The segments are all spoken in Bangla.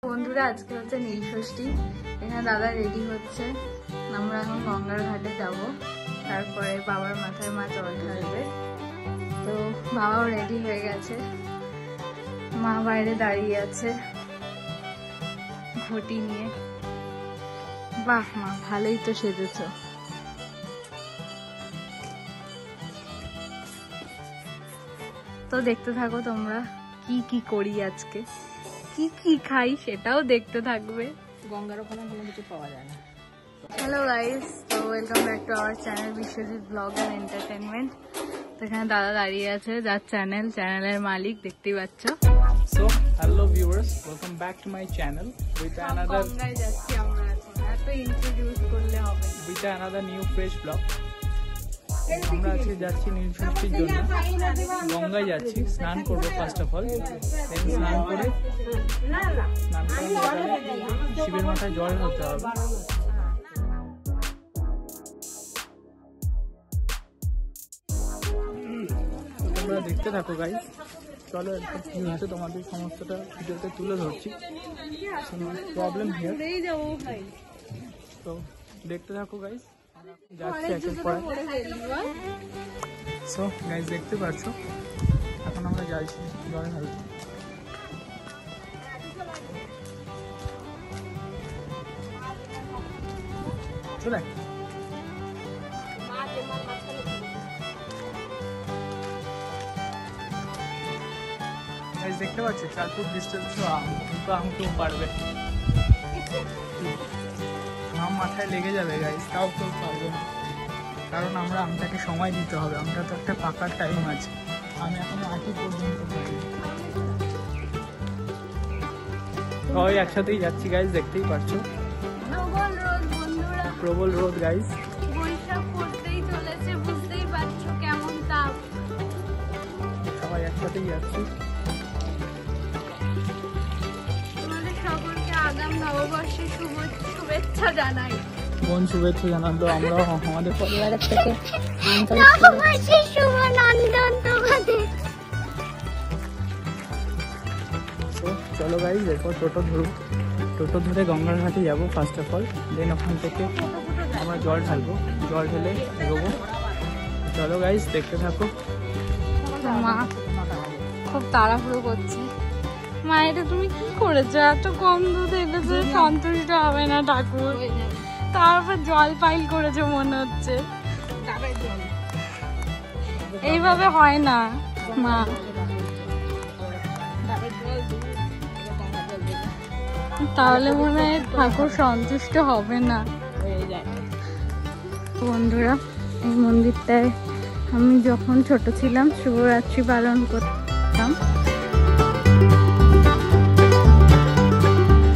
বন্ধুরা আজকে হচ্ছে নীলষষ্ঠী। এখানে দাদা রেডি হচ্ছে, আমরা এখন গঙ্গার ঘাটে যাব, তারপরে বাবার মাথায় মা জল ঢালবে। তো বাবাও রেডি হয়ে গেছে, মা বাইরে দাঁড়িয়ে আছে ঘটি নিয়ে। বাহ মা, ভালোই তো সেজেছ। তো দেখতে থাকো তোমরা কি কি করি আজকে, কি কি খাই সেটাও দেখতে থাকবে। গঙ্গার ওখানে কোনো কিছু পাওয়া যায় না। হ্যালো গাইস, তো welcome back to our channel Biswajit blog and entertainment. তো এখানে দাদা দাঁড়িয়ে আছে, যার চ্যানেলের মালিক দেখতেই পাচ্ছ। So hello viewers, welcome back to my channel with another গঙ্গায় যাচ্ছি আমরা এখন, এত ইন্ট্রোডিউস করলে হবে না। with another new fresh vlog. আমরা আজকে যাচ্ছি নীলষষ্ঠীর জন্য, গঙ্গায় যাচ্ছি, স্নান করবো ফার্স্ট অফ অল। স্নান করে শিবের মাথায় জল হতে হবে। তোমরা দেখতে থাকো গাইস, চলো কি হচ্ছে তোমাদের সমস্তটা ভিডিওতে তুলে ধরছি। প্রবলেম হিয়ার, তো দেখতে থাকো গাইস। যাচ্ছি একের পর এক। সো গাইস দেখতে পাচ্ছ, এখন আমরা যাচ্ছি জল ঢালতে। চলে দেখতে পাচ্ছি 4 ফুট ডিস্টেন্স, কিন্তু কেউ পারবে, আম মাথায় লেগে যাবে গাইস, তাও কেউ পারবে না, কারণ আমরা আমটাকে সময় দিতে হবে। আমটা তো একটা পাকার টাইম আছে, আমি এখন 8 পর্যন্ত পারি। সবাই একসাথেই যাচ্ছি গাইস, দেখতেই পাচ্ছ প্রবল রোদ গাইস, বৈশাখ পড়তেই চলেছে, বুঝতেই পারছো কেমন তাপ। সবাই একসাথেই যাচ্ছি। তোমাদের সকলকে আগাম নববর্ষের শুভেচ্ছা জানাই। কোন শুভেচ্ছা জানালো, আমরাও আমাদের পরিবারের থেকে চলো গাইস, দেখো টোটো ধরে গঙ্গার ঘাটে যাবো ফার্স্ট অফ অল, দেন ওখান থেকে আমরা জল ঢালবো, জল ঢেলে এগোবো। চলো গাইস দেখতে থাকো। মা খুব তাড়াহুড়ো করছে। মা এটা তুমি কি করেছো, এত কম দুধ এনেছো, সন্তুষ্ট হবে না ঠাকুর, তারপর জল পাইল করেছো মনে হচ্ছে। এইভাবে হয় না মা, তাহলে মনে হয় ঠাকুর সন্তুষ্ট হবে না। বন্ধুরা, এই মন্দিরটায় আমি যখন ছোট ছিলাম শিবরাত্রি পালন করতাম,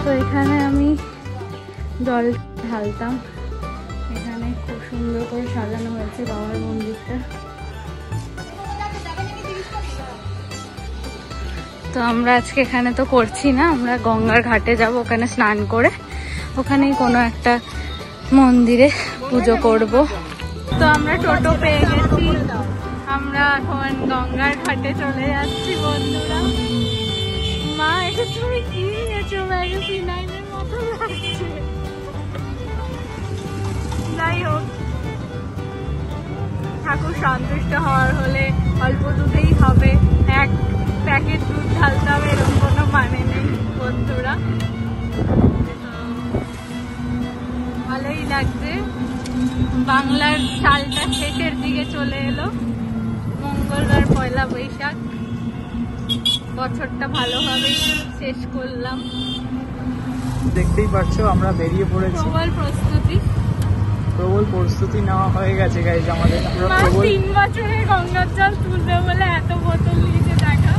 তো এখানে আমি জল ঢালতাম। এখানে খুব সুন্দর করে সাজানো হয়েছে বাবার মন্দিরটা। তো আমরা আজকে এখানে তো করছি না, আমরা গঙ্গার ঘাটে যাব, ওখানে স্নান করে ওখানেই কোনো একটা মন্দিরে পুজো করব। তো আমরা টোটো পেয়ে গেছি, আমরা এখন গঙ্গার ঘাটে চলে যাচ্ছি বন্ধুরা। মা এটা তুমি কি নিয়েছো, ম্যাগাজিনের মতো লাগছে। যাই হোক, ঠাকুর সন্তুষ্ট হওয়ার হলে অল্প দুধেই হবে, এক প্যাকেট দুধ ঢালতে হবে এরকম কোনো মানে নেই বন্ধুরা। ভালোই লাগছে, বাংলার সালটা শেষের দিকে চলে এলো, মঙ্গলবার পয়লা বৈশাখ, বছরটা ভালোভাবেই শেষ করলাম। দেখতেই পাচ্ছ আমরা বেরিয়ে পড়েছি, প্রবল প্রস্তুতি নেওয়া হয়ে গেছে গাইজ আমাদের। 3 বছরে গঙ্গার জল তুলবে বলে এত বোতল নিয়েছে দেখা।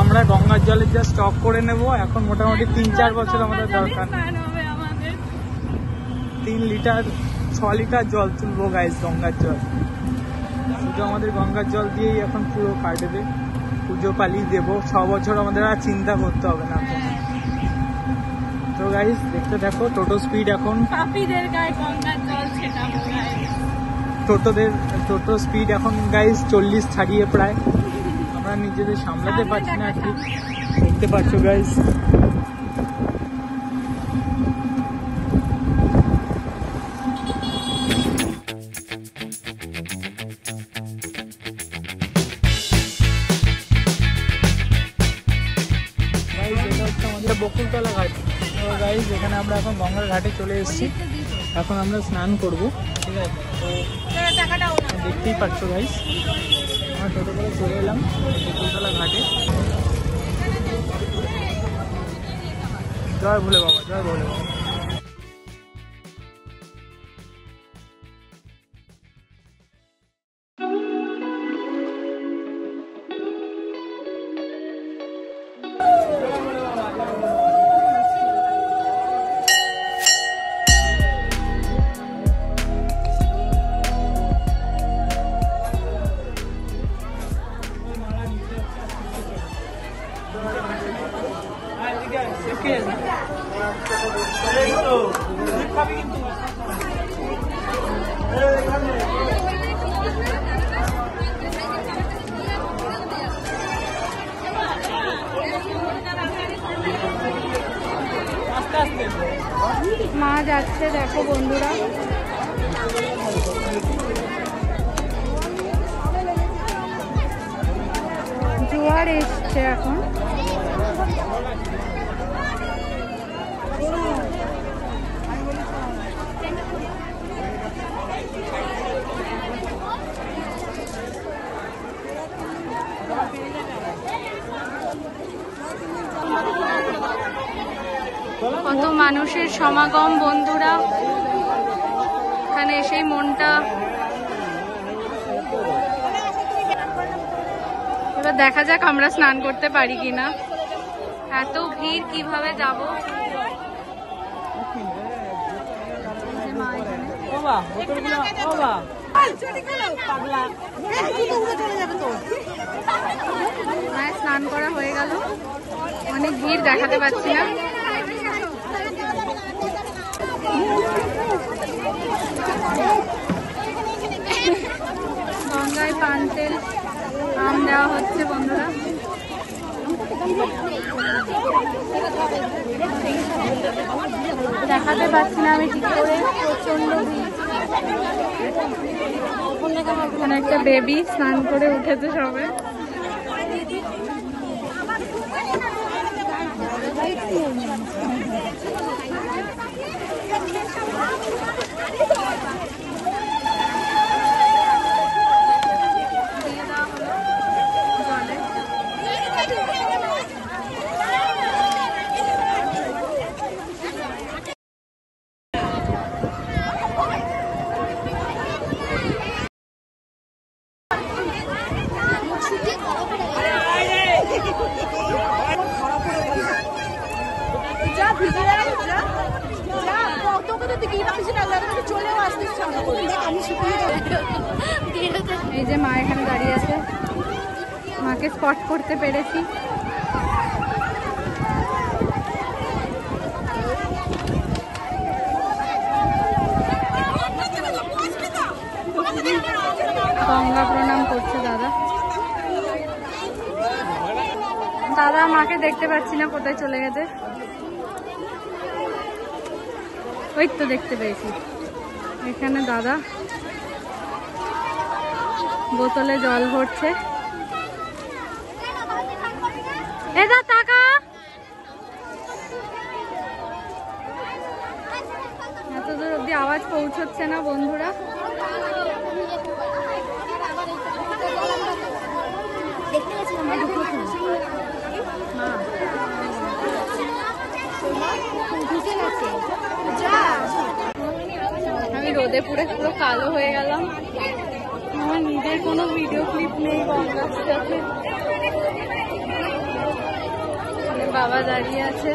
আমরা গঙ্গার জলের যা স্টক করে নেব, এখন মোটামুটি 3-4 বছর আমাদের দরকার। 3 লিটার 6 লিটার জল তুলবো গাইজ, গঙ্গার জল। শুধু আমাদের গঙ্গার জল দিয়েই এখন পুরো কাটবে, পুজো পালি দেবো, 6 বছর আমাদের আর চিন্তা করতে হবে না। তো গাইজ দেখতে দেখো, টোটো স্পিড এখন টোটো স্পিড এখন গাইজ 40 ছাড়িয়ে প্রায়, আমরা নিজেদের সামলাতে পারছি না ঠিক। দেখতে পাচ্ছ গাইজ ঠাকুরতলা ঘাট। তো গাইজ এখানে আমরা এখন গঙ্গার ঘাটে চলে এসেছি, এখন আমরা স্নান করব, ঠিক আছে? তো দেখতেই পাচ্ছ গাইজ, আমরা টোটো করে চলে এলাম ঠাকুরতলা ঘাটে। জয় ভোলে বাবা, জয় ভোলে বাবা। মা যাচ্ছে, দেখো বন্ধুরা। জোয়ার এসছে এখন। কত মানুষের সমাগম বন্ধুরা, এখানে এসেই মনটা। এবার দেখা যাক আমরা স্নান করতে পারি কিনা, এত ভিড় কিভাবে যাব। স্নান করা হয়ে গেল, অনেক ভিড়, দেখাতে পাচ্ছি না। গঙ্গায় পান তেল আম দেওয়া হচ্ছে বন্ধুরা। দেখাতে পাচ্ছি না আমি ঠিক করে, প্রচন্ড ভিড়। ওখানে একটা বেবি স্নান করে উঠেছে সবে। এই যে মা এখানে দাঁড়িয়ে আছে, মাকে স্পট করতে পেরেছি। গঙ্গা প্রণাম করছে দাদা। দাদা মাকে দেখতে পাচ্ছি না, কোথায় চলে গেছে। ওই তো দেখতে পেয়েছি, এখানে দাদা বোতলে জল ভরছে। এটা টাকা এত দূর অব্দি আওয়াজ পৌঁছচ্ছে না বন্ধুরা। আমি রোদে পুরে পুরো কালো হয়ে গেলাম, আমার নিজের কোনো ভিডিও ক্লিপ নেই গঙ্গার সাথে। বাবা দাঁড়িয়ে আছে,